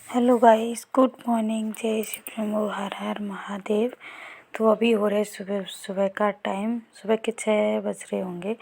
Hello guys, good morning. जय श्री प्रभु, हर हर महादेव। तो अभी हो रहे सुबह सुबह का टाइम, सुबह के 6 बज रहे होंगे।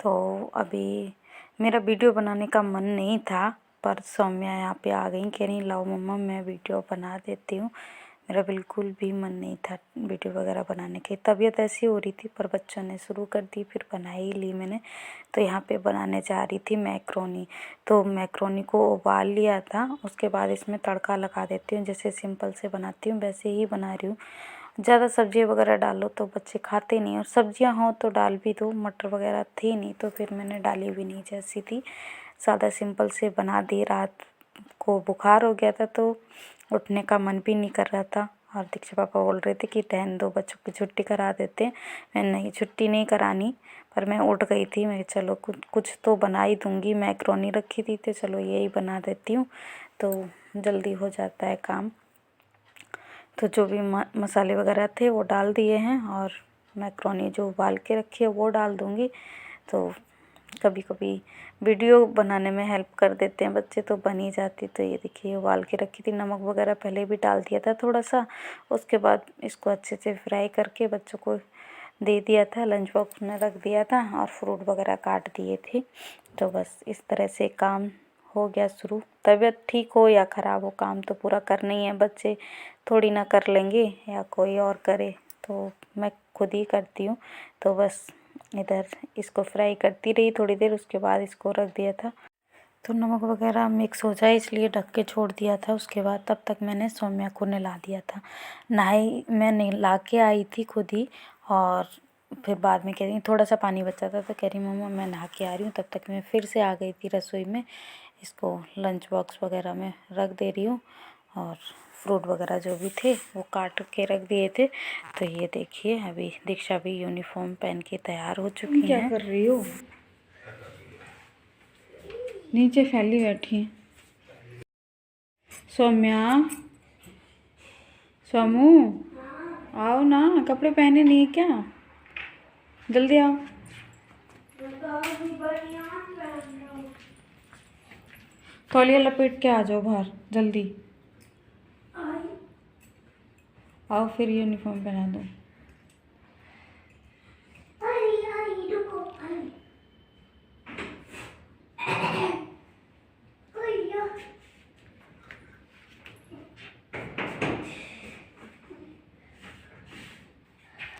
तो अभी मेरा वीडियो बनाने का मन नहीं था, पर सौम्या यहाँ पे आ गई, कह रही लाओ मम्मा मैं वीडियो बना देती हूँ। मेरा बिल्कुल भी मन नहीं था वीडियो वगैरह बनाने की, तबीयत ऐसी हो रही थी, पर बच्चों ने शुरू कर दी, फिर बना ही ली मैंने। तो यहाँ पे बनाने जा रही थी मैक्रोनी। तो मैक्रोनी को उबाल लिया था, उसके बाद इसमें तड़का लगा देती हूँ। जैसे सिंपल से बनाती हूँ वैसे ही बना रही हूँ। ज़्यादा सब्जी वगैरह डालो तो बच्चे खाते नहीं, और सब्जियाँ हों तो डाल भी दो। मटर वगैरह थी नहीं तो फिर मैंने डाली भी नहीं, जैसी थी सादा सिंपल से बना दी। रात को बुखार हो गया था तो उठने का मन भी नहीं कर रहा था, और दीक्षा पापा बोल रहे थे कि रहने दो, बच्चों की छुट्टी करा देते हैं। मैं नहीं, छुट्टी नहीं करानी, पर मैं उठ गई थी। मैं चलो कुछ कुछ तो बना ही दूँगी। मैक्रोनी रखी थी तो चलो यही बना देती हूँ, तो जल्दी हो जाता है काम। तो जो भी मसाले वगैरह थे वो डाल दिए हैं, और मैक्रोनी जो उबाल के रखी है वो डाल दूँगी। तो कभी कभी वीडियो बनाने में हेल्प कर देते हैं बच्चे, तो बन ही जाती। तो ये देखिए उबाल के रखी थी, नमक वगैरह पहले भी डाल दिया था थोड़ा सा। उसके बाद इसको अच्छे से फ्राई करके बच्चों को दे दिया था, लंच बॉक्स में रख दिया था, और फ्रूट वगैरह काट दिए थे। तो बस इस तरह से काम हो गया शुरू। तबीयत ठीक हो या ख़राब हो, काम तो पूरा करना ही है। बच्चे थोड़ी ना कर लेंगे या कोई और करे, तो मैं खुद ही करती हूँ। तो बस इधर इसको फ्राई करती रही थोड़ी देर, उसके बाद इसको रख दिया था। तो नमक वगैरह मिक्स हो जाए इसलिए ढक के छोड़ दिया था। उसके बाद तब तक मैंने सौम्या को नहला दिया था। नहाई मैं नहला के आई थी खुद ही, और फिर बाद में कह रही थोड़ा सा पानी बचा था तो कह रही मम्मा मैं नहा के आ रही हूँ। तब तक मैं फिर से आ गई थी रसोई में, इसको लंच बॉक्स वगैरह में रख दे रही हूँ, और फ्रूट वगैरह जो भी थे वो काट के रख दिए थे। तो ये देखिए अभी दीक्षा भी यूनिफॉर्म पहन के तैयार हो चुकी क्या हैं। कर रही हो? नीचे फैली बैठी है। सौम्या, सोमू आओ ना, कपड़े पहने नहीं है क्या? जल्दी आओ। तौलिया लपेट के आ जाओ बाहर जल्दी। आओ फिर यूनिफॉर्म पहना दो।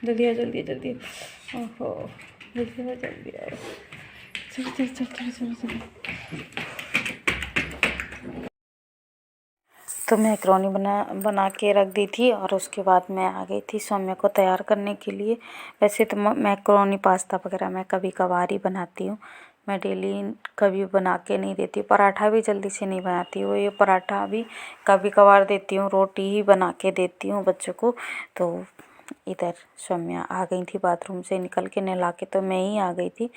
जल्दी आओ, जल्दी जल्दी। ओहो, जल्दी आओ, जल्दी आओ। चलो चलो चलो चलो चलो चलो। तो मैक्रोनी बना के रख दी थी, और उसके बाद मैं आ गई थी सौम्या को तैयार करने के लिए। वैसे तो मैक्रोनी पास्ता वगैरह मैं कभी कभार ही बनाती हूँ, मैं डेली कभी बना के नहीं देती। पराठा भी जल्दी से नहीं बनाती हूँ, ये पराठा भी कभी कभार देती हूँ, रोटी ही बना के देती हूँ बच्चों को। तो इधर सौम्या आ गई थी बाथरूम से निकल के, नहला के तो मैं ही आ गई थी।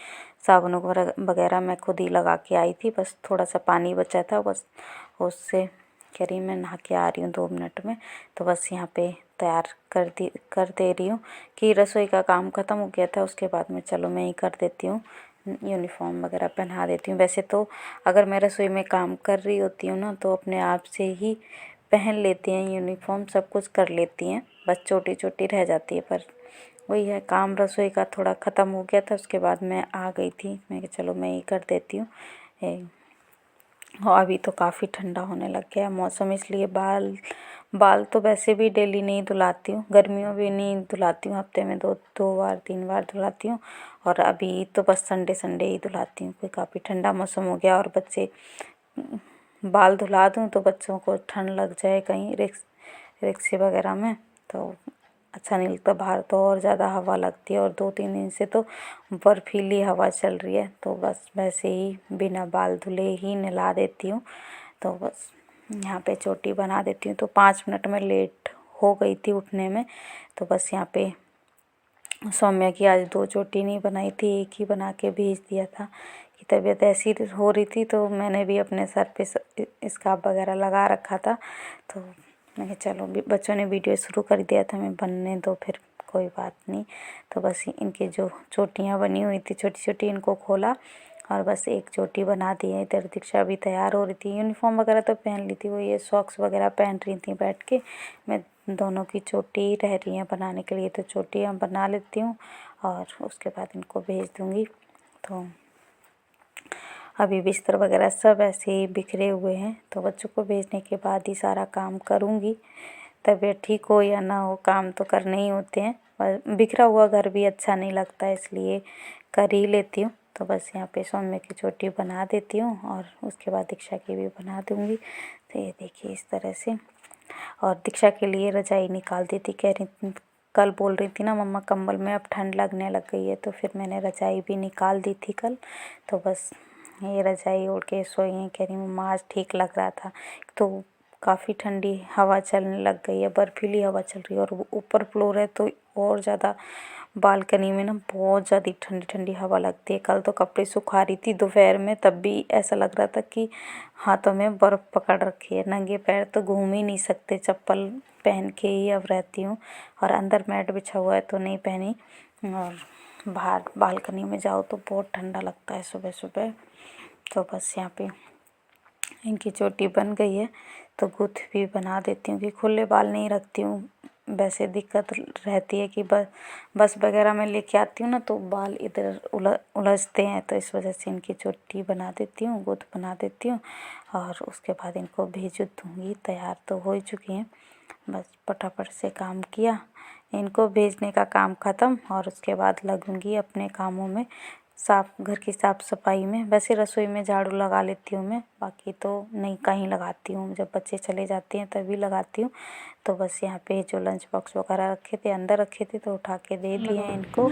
साबुन वगैरह मैं खुद ही लगा के आई थी, बस थोड़ा सा पानी बचा था, बस उससे कह रही मैं नहा के आ रही हूँ 2 मिनट में। तो बस यहाँ पे तैयार कर दे रही हूँ कि रसोई का काम ख़त्म हो गया था। उसके बाद में चलो मैं ही कर देती हूँ, यूनिफॉर्म वगैरह पहना देती हूँ। वैसे तो अगर मैं रसोई में काम कर रही होती हूँ ना, तो अपने आप से ही पहन लेती हैं यूनिफॉर्म, सब कुछ कर लेती हैं, बस छोटी छोटी रह जाती है। पर वही है, काम रसोई का थोड़ा ख़त्म हो गया था, उसके बाद मैं आ गई थी, मैं कि चलो मैं ही कर देती हूँ। और अभी तो काफ़ी ठंडा होने लग गया है मौसम, इसलिए बाल तो वैसे भी डेली नहीं धुलाती हूँ, गर्मियों भी नहीं धुलाती हूँ, हफ्ते में 2 बार 3 बार धुलाती हूँ। और अभी तो बस संडे संडे ही धुलाती हूँ, कोई काफ़ी ठंडा मौसम हो गया। और बच्चे बाल धुला दूँ तो बच्चों को ठंड लग जाए कहीं रिक्शे वगैरह में, तो अच्छा नहीं लगता। बाहर तो और ज़्यादा हवा लगती है, और 2-3 दिन से तो बर्फीली हवा चल रही है, तो बस वैसे ही बिना बाल धुले ही नहला देती हूँ। तो बस यहाँ पे चोटी बना देती हूँ। तो 5 मिनट में लेट हो गई थी उठने में, तो बस यहाँ पे सौम्या की आज 2 चोटी नहीं बनाई थी, एक ही बना के भेज दिया था कि तबीयत ऐसी हो रही थी। तो मैंने भी अपने सर पे स्कार्फ वगैरह लगा रखा था, तो मैं चलो बच्चों ने वीडियो शुरू कर दिया था, मैं बनने दो फिर, कोई बात नहीं। तो बस इनकी जो चोटियाँ बनी हुई थी छोटी छोटी, इनको खोला, और बस एक चोटी बना दी है। इधर दीक्षा भी तैयार हो रही थी, यूनिफॉर्म वगैरह तो पहन ली थी, वो ये सॉक्स वगैरह पहन रही थी बैठ के। मैं दोनों की चोटी रह रही है बनाने के लिए, तो चोटी हम बना लेती हूँ और उसके बाद इनको भेज दूँगी। तो अभी बिस्तर वगैरह सब ऐसे ही बिखरे हुए हैं, तो बच्चों को भेजने के बाद ही सारा काम करूँगी। तबीयत ठीक हो या ना हो, काम तो करने ही होते हैं। और बिखरा हुआ घर भी अच्छा नहीं लगता, इसलिए कर ही लेती हूँ। तो बस यहाँ पे सौम्य की चोटी बना देती हूँ और उसके बाद दीक्षा की भी बना दूँगी। तो ये देखिए इस तरह से। और दीक्षा के लिए रजाई निकाल दी थी, कह रही कल बोल रही थी ना मम्मा कंबल में अब ठंड लगने लग गई है, तो फिर मैंने रजाई भी निकाल दी थी कल। तो बस ये रजाई ओढ़ के सोई हैं। कह रही मम्मा आज ठीक लग रहा था। तो काफ़ी ठंडी हवा चलने लग गई है, बर्फीली हवा चल रही है और ऊपर फ्लोर है तो और ज़्यादा बालकनी में ना बहुत ज़्यादा ठंडी ठंडी हवा लगती है। कल तो कपड़े सुखा रही थी दोपहर में, तब भी ऐसा लग रहा था कि हाथों में बर्फ़ पकड़ रखी है। नंगे पैर तो घूम ही नहीं सकते, चप्पल पहन के ही अब रहती हूँ। और अंदर मैट बिछा हुआ है तो नहीं पहनी। और बाहर बालकनी में जाओ तो बहुत ठंडा लगता है सुबह सुबह। तो बस यहाँ पे इनकी चोटी बन गई है, तो गुथ भी बना देती हूँ कि खुले बाल नहीं रखती हूँ। वैसे दिक्कत रहती है कि बस वगैरह में लेके आती हूँ ना, तो बाल इधर उलझते हैं, तो इस वजह से इनकी चोटी बना देती हूँ, गुथ बना देती हूँ। और उसके बाद इनको भेज दूँगी। तैयार तो हो ही चुकी हैं, बस फटाफट से काम किया, इनको भेजने का काम ख़त्म और उसके बाद लगूंगी अपने कामों में, घर की साफ़ सफाई में। वैसे रसोई में झाड़ू लगा लेती हूँ मैं, बाकी तो नहीं कहीं लगाती हूँ, जब बच्चे चले जाते हैं तभी लगाती हूँ। तो बस यहाँ पे जो लंच बॉक्स वगैरह रखे थे अंदर रखे थे, तो उठा के दे दिए हैं इनको।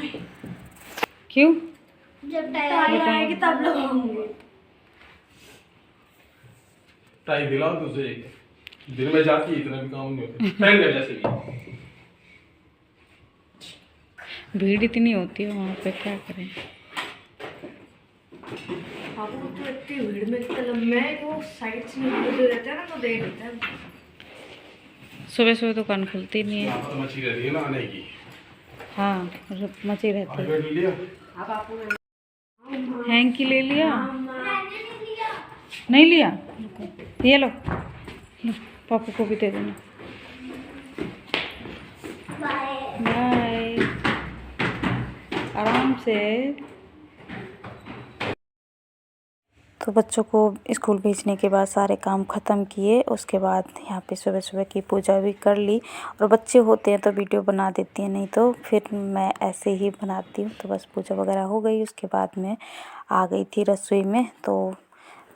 क्यों? जब टाइम आएगी तब लगाऊंगी। टाई दिलाओ तुझे, दिन में जाती इतना भी काम नहीं होता, पहन ले जैसे भी। भीड़ इतनी होती है वहाँ पे, क्या करें। बाबू तो इतनी भीड़ में मैं वो साइड से जो रहता है ना तो देख लेता है। सुबह सुबह दुकान खुलती नहीं है। यहाँ पर मच्छी रहती है ना आने की। हाँ मची रहती है। आगे लिया अब आपको हैंकी ले लिया? नहीं लिया? ये लो, पापा को भी दे देना। बाय, आराम से। तो बच्चों को स्कूल भेजने के बाद सारे काम ख़त्म किए, उसके बाद यहाँ पे सुबह सुबह की पूजा भी कर ली। और बच्चे होते हैं तो वीडियो बना देती हैं, नहीं तो फिर मैं ऐसे ही बनाती हूँ। तो बस पूजा वगैरह हो गई, उसके बाद मैं आ गई थी रसोई में। तो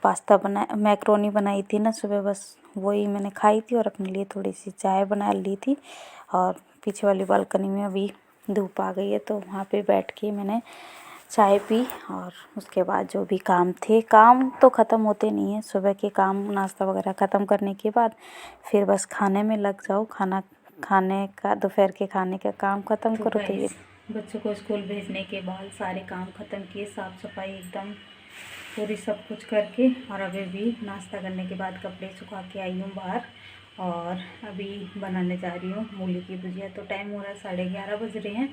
मैक्रोनी बनाई थी ना सुबह, बस वही मैंने खाई थी और अपने लिए थोड़ी सी चाय बना ली थी। और पीछे वाली बालकनी में अभी धूप आ गई है, तो वहाँ पे बैठ के मैंने चाय पी। और उसके बाद जो भी काम थे, काम तो ख़त्म होते नहीं हैं, सुबह के काम नाश्ता वगैरह ख़त्म करने के बाद फिर बस खाने में लग जाओ। खाने का दोपहर के खाने का काम ख़त्म करो। तो ये बच्चों को स्कूल भेजने के बाद सारे काम ख़त्म किए, साफ़ सफाई एकदम पूरी सब कुछ करके। और अभी भी नाश्ता करने के बाद कपड़े सुखा के आई हूँ बाहर, और अभी बनाने जा रही हूँ मूली की भुजिया। तो टाइम हो रहा है 11:30 बज रहे हैं,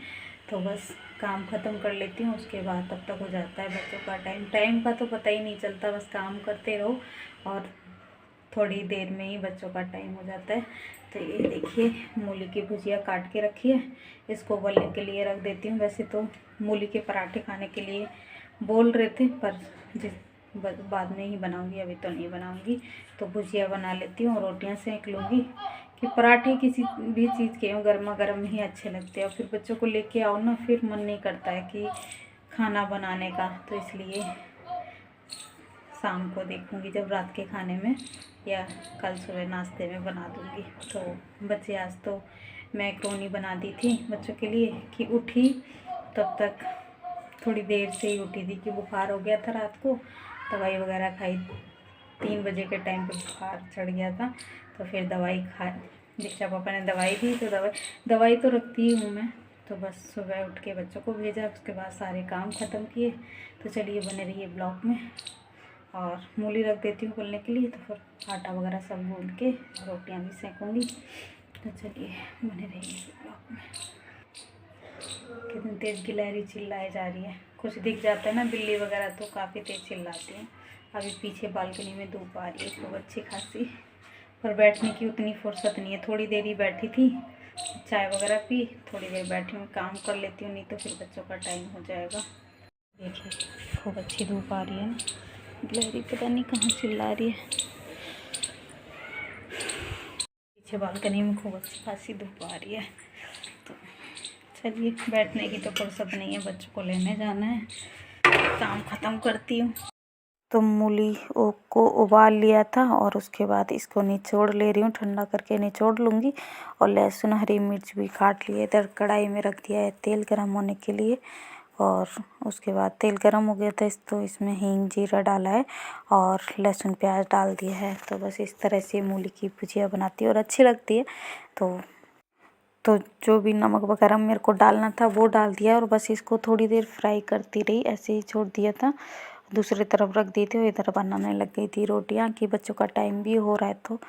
तो बस काम ख़त्म कर लेती हूँ, उसके बाद तब तक हो जाता है बच्चों का टाइम का तो पता ही नहीं चलता, बस काम करते रहो और थोड़ी देर में ही बच्चों का टाइम हो जाता है। तो ये देखिए मूली की भुजिया काट के रखी है, इसको उबलने के लिए रख देती हूँ। वैसे तो मूली के पराठे खाने के लिए बोल रहे थे, पर बाद में ही बनाऊंगी, अभी तो नहीं बनाऊंगी। तो भुजिया बना लेती हूँ और रोटियां सेक लूँगी। कि पराठे किसी भी चीज़ के हों गर्मा गर्म ही अच्छे लगते हैं, और फिर बच्चों को लेके आओ ना, फिर मन नहीं करता है कि खाना बनाने का। तो इसलिए शाम को देखूंगी जब रात के खाने में, या कल सुबह नाश्ते में बना दूंगी। तो बच्चे आज तो मैक्रोनी बना दी थी बच्चों के लिए कि उठी तब तक थोड़ी देर से ही उठी थी कि बुखार हो गया था रात को, दवाई वगैरह खाई, 3 बजे के टाइम पे बुखार चढ़ गया था। तो फिर दवाई खा, दीक्षा पापा ने दवाई दी, तो दवाई तो रखती ही हूँ मैं। तो बस सुबह उठ के बच्चों को भेजा, उसके बाद सारे काम ख़त्म किए। तो चलिए बने रहिए ब्लॉग में, और मूली रख देती हूँ उबलने के लिए, तो फिर आटा वगैरह सब गूंद के रोटियाँ भी सेकूँगी। तो चलिए बने रहिए ब्लॉग में। कितनी तेज़ गिलहरी चिल्लाई जा रही है। कुछ दिख जाता है ना बिल्ली वगैरह तो काफ़ी तेज़ चिल्लाती हैं। अभी पीछे बालकनी में धूप आ रही है खूब अच्छी खासी, पर बैठने की उतनी फुर्सत नहीं है। थोड़ी देर ही बैठी थी, चाय वगैरह पी, थोड़ी देर बैठी हूँ, काम कर लेती हूँ, नहीं तो फिर बच्चों का टाइम हो जाएगा। देखिए खूब अच्छी धूप आ रही है ना, गिलहरी पता नहीं कहाँ चिल्ला रही है। पीछे बालकनी में खूब अच्छी खासी धूप आ रही है। तो चलिए, बैठने की तो फुर्सत नहीं है, बच्चों को लेने जाना है, काम ख़त्म करती हूँ। तो मूली को उबाल लिया था और उसके बाद इसको निचोड़ ले रही हूँ, ठंडा करके निचोड़ लूँगी। और लहसुन हरी मिर्च भी काट लिए, इधर कढ़ाई में रख दिया है तेल गरम होने के लिए। और उसके बाद तेल गरम हो गया था तो इसमें हींग जीरा डाला है और लहसुन प्याज डाल दिया है। तो बस इस तरह से मूली की भुजिया बनाती है और अच्छी लगती है। तो जो भी नमक वगैरह मेरे को डालना था वो डाल दिया और बस इसको थोड़ी देर फ्राई करती रही, ऐसे ही छोड़ दिया था। दूसरी तरफ रख दी थी और इधर बनाने लग गई थी रोटियां कि बच्चों का टाइम भी हो रहा है, तो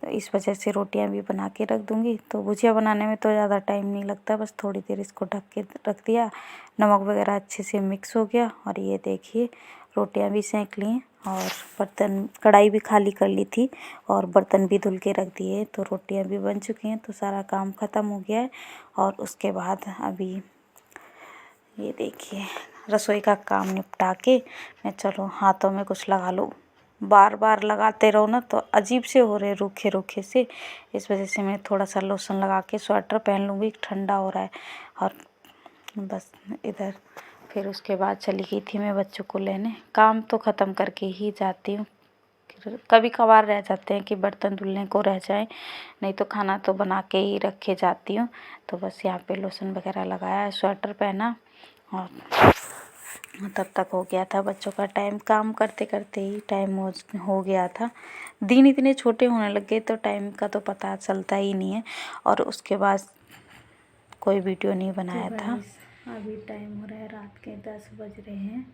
इस वजह से रोटियां भी बना के रख दूंगी। तो भुजिया बनाने में तो ज़्यादा टाइम नहीं लगता, बस थोड़ी देर इसको ढक के रख दिया, नमक वगैरह अच्छे से मिक्स हो गया। और ये देखिए रोटियां भी सेंक ली और बर्तन कढ़ाई भी खाली कर ली थी और बर्तन भी धुल के रख दिए। तो रोटियां भी बन चुकी हैं, तो सारा काम ख़त्म हो गया है। और उसके बाद अभी ये देखिए रसोई का काम निपटा के मैं चलो हाथों में कुछ लगा लूँ। बार बार लगाते रहो ना तो अजीब से हो रहे रूखे रूखे से, इस वजह से मैं थोड़ा सा लोशन लगा के स्वेटर पहन लूँगी, ठंडा हो रहा है। और बस इधर फिर उसके बाद चली गई थी मैं बच्चों को लेने। काम तो ख़त्म करके ही जाती हूँ, कभी कभार रह जाते हैं कि बर्तन धुलने को रह जाए, नहीं तो खाना तो बना के ही रख के जाती हूँ। तो बस यहाँ पे लोशन वगैरह लगाया, स्वेटर पहना और तब तक हो गया था बच्चों का टाइम। काम करते करते ही टाइम हो गया था। दिन इतने छोटे होने लग गए तो टाइम का तो पता चलता ही नहीं है। और उसके बाद कोई वीडियो नहीं बनाया था। अभी टाइम हो रहा है रात के 10 बज रहे हैं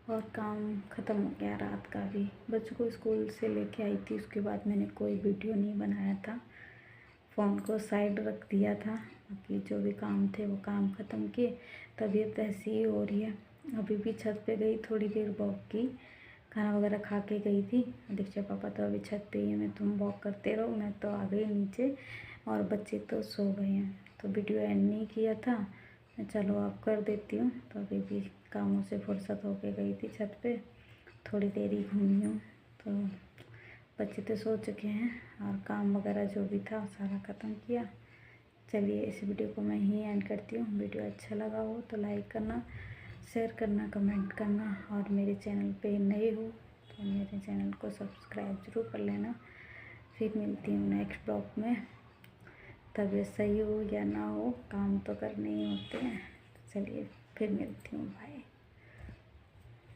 और काम ख़त्म हो गया रात का भी। बच्चों को स्कूल से लेके आई थी, उसके बाद मैंने कोई वीडियो नहीं बनाया था, फ़ोन को साइड रख दिया था। बाकी जो भी काम थे वो काम ख़त्म किए। तबीयत ऐसी ही हो रही है। अभी भी छत पे गई, थोड़ी देर वॉक की, खाना वगैरह खा के गई थी। दीक्षा पापा तो अभी छत पे ही है, मैं तुम वॉक करते रहो, मैं तो आ गई नीचे और बच्चे तो सो गए हैं। तो वीडियो एंड नहीं किया था, मैं चलो अब कर देती हूँ। तो अभी भी कामों से फुर्सत होके गई थी छत पे, थोड़ी देर ही घूमी हूँ। तो बच्चे तो सो चुके हैं और काम वगैरह जो भी था सारा ख़त्म किया। चलिए इस वीडियो को मैं ही एंड करती हूँ। वीडियो अच्छा लगा हो तो लाइक करना, शेयर करना, कमेंट करना। और मेरे चैनल पे नए हो तो मेरे चैनल को सब्सक्राइब ज़रूर कर लेना। फिर मिलती हूँ नेक्स्ट ब्लॉग में। तबीयत सही हो या ना हो, काम तो करने ही होते हैं। चलिए फिर मिलती हूँ, बाय।